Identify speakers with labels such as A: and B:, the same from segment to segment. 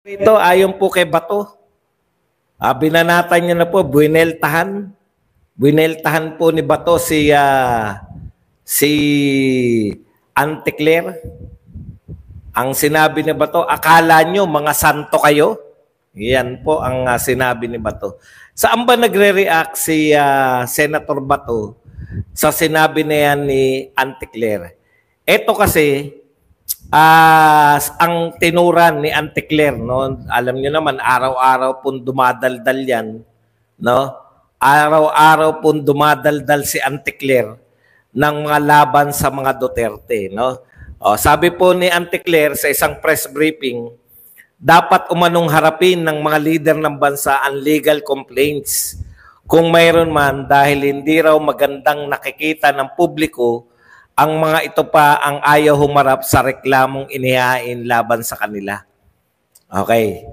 A: Ito, ayon po kay Bato. Binanatan niya na po, buineltahan. Buineltahan po ni Bato si Auntie Claire. Ang sinabi ni Bato, akala nyo mga santo kayo? Yan po ang sinabi ni Bato. Saan ba nagre-react si Senator Bato sa sinabi na yan ni Auntie Claire? Ito kasi, ang tinuran ni Auntie Claire, no? Alam niyo naman, araw-araw pong dumadaldal yan, no? Araw-araw pong dumadaldal si Auntie Claire ng mga laban sa mga Duterte, no? Sabi po ni Auntie Claire sa isang press briefing, dapat umanong harapin ng mga leader ng bansa ang legal complaints kung mayroon man dahil hindi raw magandang nakikita ng publiko ang mga ito pa ang ayaw humarap sa reklamong inihain laban sa kanila. Okay.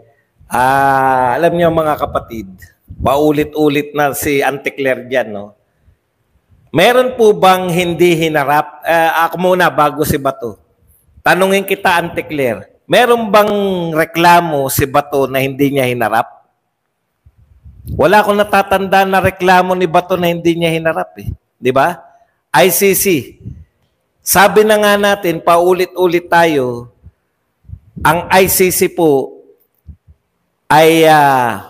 A: Alam niyo mga kapatid, paulit-ulit na si Auntie Claire dyan, no? Meron po bang hindi hinarap? Ako muna bago si Bato. Tanungin kita, Auntie Claire, meron bang reklamo si Bato na hindi niya hinarap? Wala akong natatanda na reklamo ni Bato na hindi niya hinarap eh. Di ba? ICC. Sabi na nga natin, paulit-ulit tayo, ang ICC po ay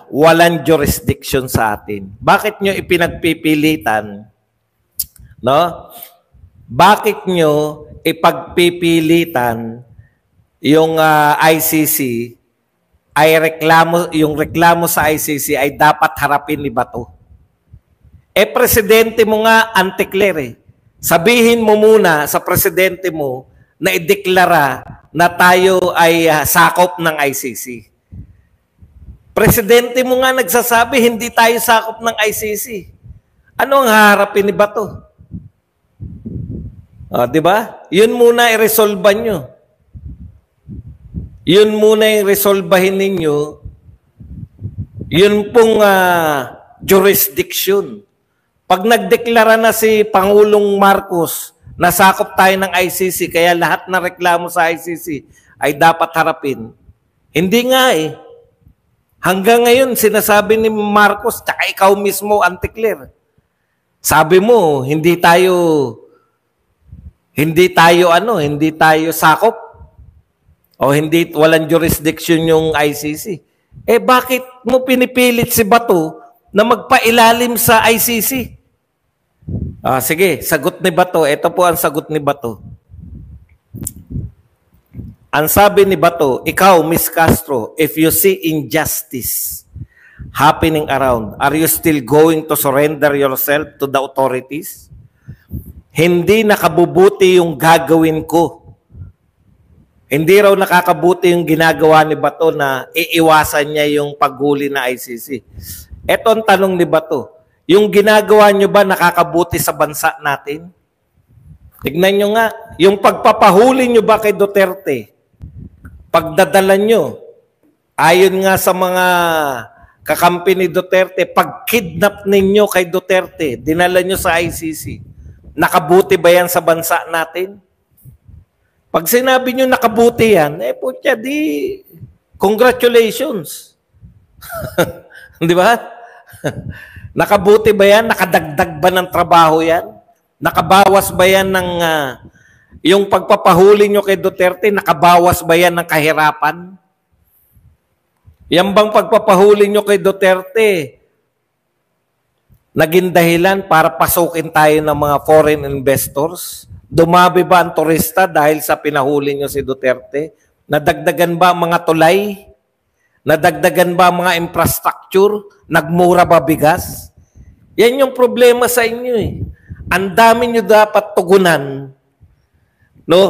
A: walang jurisdiction sa atin. Bakit nyo ipinagpipilitan? No? Bakit nyo ipagpipilitan yung ICC ay yung reklamo sa ICC ay dapat harapin ni Bato? Presidente mo nga, Auntie Claire eh. Sabihin mo muna sa presidente mo na ideklara na tayo ay sakop ng ICC. Presidente mo nga nagsasabi hindi tayo sakop ng ICC. Ano ang haharapin ni Bato? Di ba? Yun muna i-resolve nyo. Yun muna yung resolbahin ninyo. Yun pong jurisdiction. Pag nagdeklara na si Pangulong Marcos na sakop tayo ng ICC, kaya lahat ng reklamo sa ICC ay dapat harapin. Hindi nga eh. Hanggang ngayon, sinasabi ni Marcos, tsaka ikaw mismo, Auntie Claire, sabi mo, hindi tayo sakop o walang jurisdiction yung ICC. Bakit mo pinipilit si Bato na magpailalim sa ICC? Sige, sagot ni Bato. Ito po ang sagot ni Bato. Ang sabi ni Bato, ikaw, Miss Castro, if you see injustice happening around, are you still going to surrender yourself to the authorities? Hindi nakabubuti yung gagawin ko. Hindi raw nakakabuti yung ginagawa ni Bato na iiwasan niya yung paghuli na ICC. Ito ang tanong ni Bato. Yung ginagawa nyo ba nakakabuti sa bansa natin? Tignan nyo nga. Yung pagpapahuli nyo ba kay Duterte? Pagdadala nyo, ayon nga sa mga kakampi ni Duterte, pagkidnap ninyo kay Duterte, dinala nyo sa ICC. Nakabuti ba yan sa bansa natin? Pag sinabi nyo nakabuti yan, putya di, congratulations. Di ba? Nakabuti ba yan? Nakadagdag ba ng trabaho yan? Nakabawas ba yan ng yung pagpapahuli nyo kay Duterte, nakabawas ba yan ng kahirapan? Yan bang pagpapahuli nyo kay Duterte naging dahilan para pasukin tayo ng mga foreign investors? Dumabi ba ang turista dahil sa pinahuli nyo si Duterte? Nadagdagan ba ang mga tulay? Nadagdagan ba ang mga infrastructure? Nagmura ba bigas? Yan yung problema sa inyo eh. Ang dami nyo dapat tugunan. No?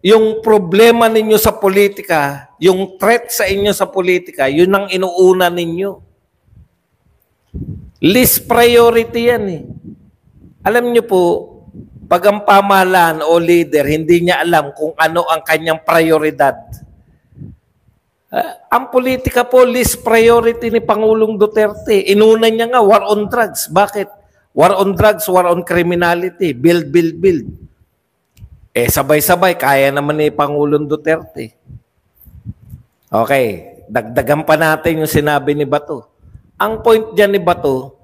A: Yung problema ninyo sa politika, yung threat sa inyo sa politika, yun ang inuuna ninyo. Least priority yan eh. Alam nyo po, pag ang pamahalaan o leader, hindi niya alam kung ano ang kanyang prioridad. Ang politika po, least priority ni Pangulong Duterte. Inuna niya nga, war on drugs. Bakit? War on drugs, war on criminality. Build, build, build. Sabay-sabay, kaya naman ni Pangulong Duterte. Okay. dagdagan pa natin yung sinabi ni Bato. Ang point dyan ni Bato,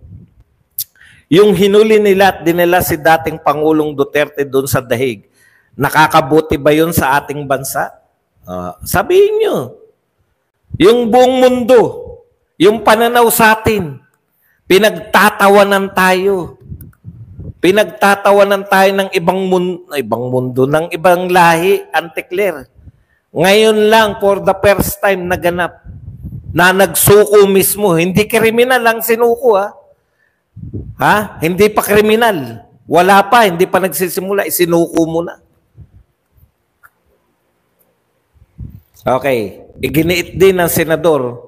A: yung hinuli nila at dinala si dating Pangulong Duterte doon sa dahig, nakakabuti ba yun sa ating bansa? Sabihin nyo, yung buong mundo, yung pananaw sa atin, pinagtatawanan tayo. Pinagtatawanan tayo ng ibang mundo, ng ibang lahi, Antikler. Ngayon lang, for the first time, naganap na nagsuko mismo. Hindi kriminal ang sinuko, ha? Hindi pa kriminal. Wala pa, hindi pa nagsisimula. Isinuko mo na. Okay. Iginiit din ng senador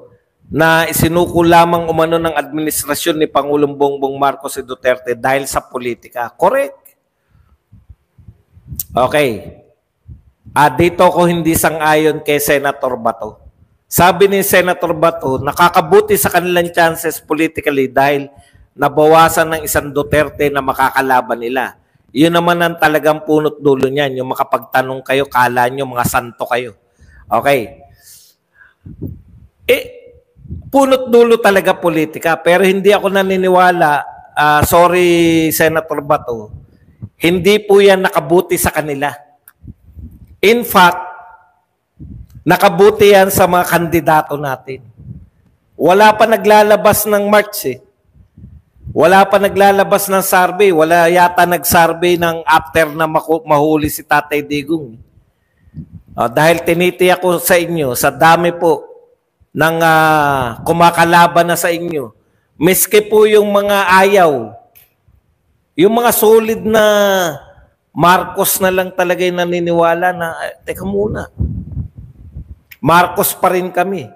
A: na isinuko lamang umano ng administrasyon ni Pangulong Bongbong Marcos Duterte dahil sa politika. Correct. Okay. Dito ko hindi sang-ayon kay Senator Bato. Sabi ni Senator Bato, nakakabuti sa kanilang chances politically dahil nabawasan ng isang Duterte na makakalaban nila. Yun naman ang talagang punot dulo niyan. Yung makapagtanong kayo, kala nyo mga santo kayo. Okay. Punot dulo talaga politika. Pero hindi ako naniniwala, sorry Senator Bato, hindi po yan nakabuti sa kanila. In fact, nakabuti yan sa mga kandidato natin. Wala pa naglalabas ng March eh. Wala pa naglalabas ng survey. Wala yata nag-survey ng after na mahuli si Tatay Digong. Dahil tinitiyak ko sa inyo, sa dami po ng kumakalaban na sa inyo, miski po yung mga ayaw, yung mga solid na Marcos na lang talaga yung naniniwala na, teka muna, Marcos pa rin kami.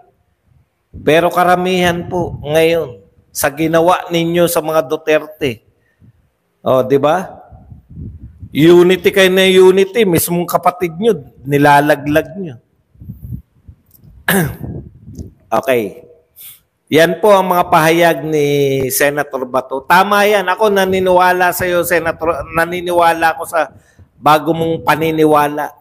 A: Pero karamihan po ngayon sa ginawa ninyo sa mga Duterte. Di ba? Unity kayo na unity, mismong kapatid nyo, nilalaglag nyo. Okay. Yan po ang mga pahayag ni Senator Bato. Tama yan. Ako naniniwala sa iyo, Senator. Naniniwala ako sa bago mong paniniwala.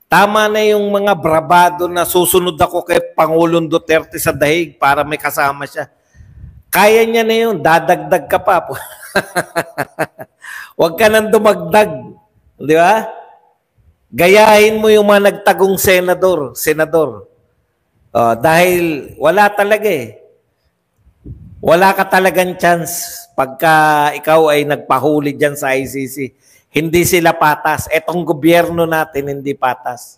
A: Tama na yung mga brabado na susunod ako kay Pangulong Duterte sa dahig para may kasama siya. Kaya niya na yun. Dadagdag ka pa. Huwag ka nang dumagdag. Di ba? Gayahin mo yung mga nagtagong senador. Dahil wala talaga eh. Wala ka talagang chance pagka ikaw ay nagpahuli dyan sa ICC. Hindi sila patas. Etong gobyerno natin hindi patas.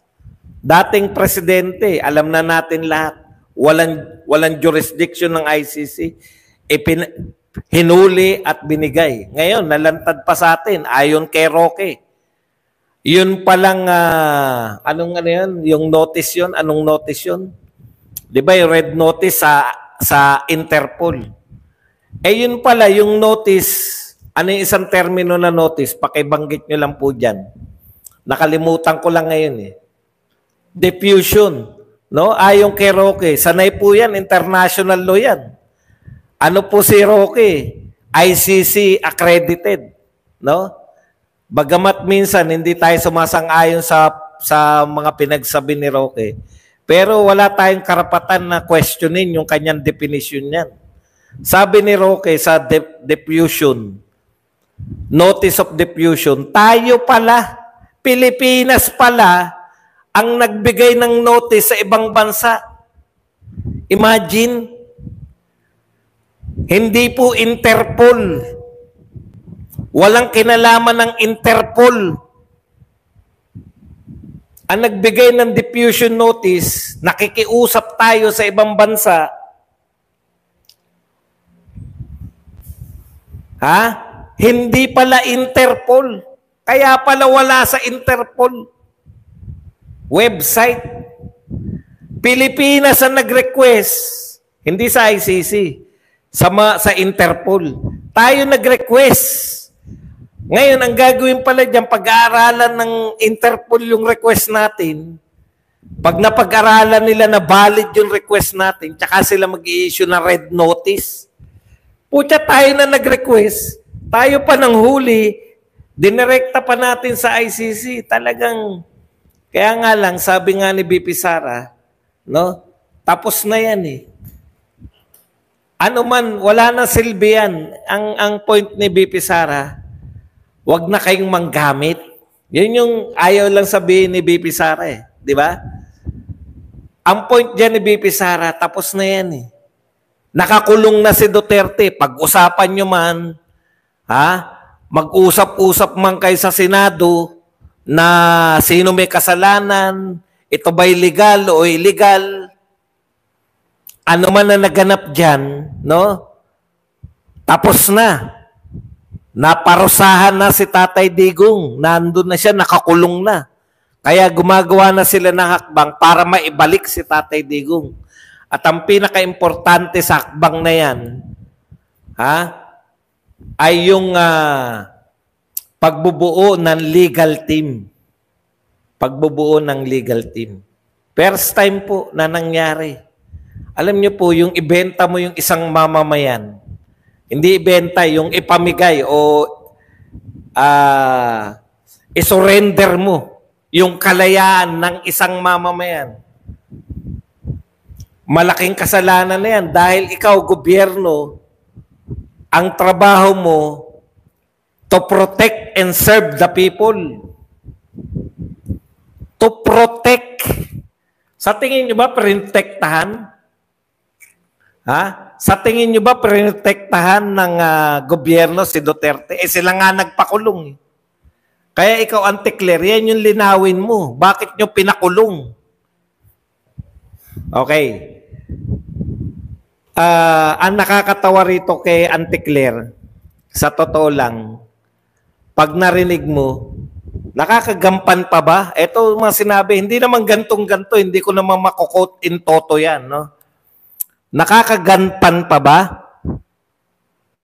A: Dating presidente, alam na natin lahat, walang jurisdiction ng ICC. Hinuli at binigay. Ngayon, nalantad pa sa atin, ayon kay Roque. Yun palang, yung notice yun? Anong notice yun? Di ba yung red notice sa Interpol? Yun pala, yung notice, ano yung isang termino na notice? Pakibanggit nyo lang po dyan. Nakalimutan ko lang ngayon eh. Diffusion. No? Ayon kay Roque, sanay po yan, international law yan. Ano po si Roque? ICC accredited. No? Bagamat minsan hindi tayo sumasang-ayon sa mga pinagsabi ni Roque. Pero wala tayong karapatan na questionin yung kanyang definition niyan. Sabi ni Roque sa diffusion, notice of diffusion, tayo pala, Pilipinas pala, ang nagbigay ng notice sa ibang bansa. Imagine, hindi po Interpol. Walang kinalaman ng Interpol. Ang nagbigay ng diffusion notice, nakikiusap tayo sa ibang bansa. Hindi pala Interpol. Kaya pala wala sa Interpol website. Pilipinas ang nag-request, hindi sa ICC, sa Interpol. Tayo nag-request. Ngayon, ang gagawin pala dyan, pag-aaralan ng Interpol yung request natin, pag napag-aralan nila na valid yung request natin, tsaka sila mag-i-issue ng red notice. Pucha, tayo na nag-request, tayo pa ng huli, dinirekta pa natin sa ICC. Talagang, kaya nga lang, sabi nga ni BP Sara, no? Tapos na yan eh. Ano man, wala na silbi yan. Ang point ni BP Sara, wag na kayong manggamit. Yun yung ayaw lang sabihin ni BP Sara eh. Di ba? Ang point dyan ni BP Sara, tapos na yan eh. Nakakulong na si Duterte. Pag-usapan nyo man, mag-usap-usap man kayo sa Senado na sino may kasalanan, ito ba'y legal o illegal, ano man na naganap dyan, no? Tapos na. Naparusahan na si Tatay Digong. Nandun na siya, nakakulong na. Kaya gumagawa na sila ng hakbang para maibalik si Tatay Digong. At ang pinaka-importante sa hakbang na yan, ay yung pagbubuo ng legal team. Pagbubuo ng legal team. First time po na nangyari. Alam niyo po, yung ibenta mo yung isang mamamayan, hindi ibenta, yung ipamigay o isurrender mo yung kalayaan ng isang mamamayan. Malaking kasalanan na yan dahil ikaw, gobyerno, ang trabaho mo to protect and serve the people. To protect. Sa tingin nyo ba, protektahan? Sa tingin nyo ba, protektahan ng gobyerno si Duterte? Sila nga nagpakulong. Kaya ikaw, Antikler, yan yung linawin mo. Bakit nyo pinakulong? Okay. Ang nakakatawa rito kay Antikler, sa totoo lang, pag narinig mo, nakakagampan pa ba? Ito mga sinabi, hindi naman gantong-ganto, hindi ko naman makukot in toto yan, no? Nakakaganpan pa ba